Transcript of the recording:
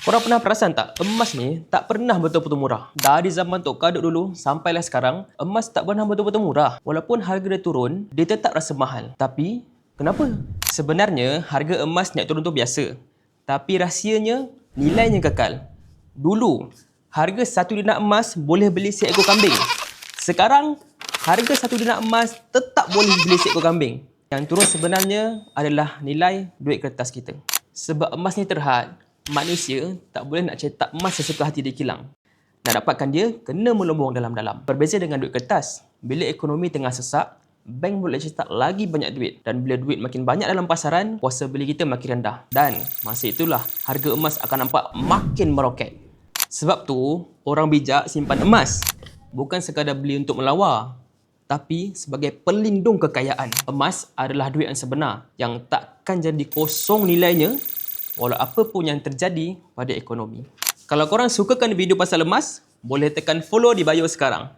Korang pernah perasan tak, emas ni tak pernah betul-betul murah. Dari zaman Tok Kadut dulu sampailah sekarang, emas tak pernah betul-betul murah. Walaupun harga dia turun, dia tetap rasa mahal. Tapi, kenapa? Sebenarnya, harga emas naik turun tu biasa. Tapi rahsianya, nilainya kekal. Dulu, harga satu dinar emas boleh beli seekor kambing. Sekarang, harga satu dinar emas tetap boleh beli seekor kambing. Yang turun sebenarnya adalah nilai duit kertas kita. Sebab emas ni terhad, manusia tak boleh nak cetak emas sesuka hati dia kilang. Nak dapatkan dia, kena melombong dalam-dalam. Berbeza dengan duit kertas, bila ekonomi tengah sesak, bank boleh cetak lagi banyak duit. Dan bila duit makin banyak dalam pasaran, kuasa beli kita makin rendah. Dan masa itulah, harga emas akan nampak makin meroket. Sebab tu, orang bijak simpan emas. Bukan sekadar beli untuk melawar, tapi sebagai pelindung kekayaan. Emas adalah duit yang sebenar, yang takkan jadi kosong nilainya walau apa pun yang terjadi pada ekonomi. Kalau korang sukakan video pasal emas, boleh tekan follow di bio sekarang.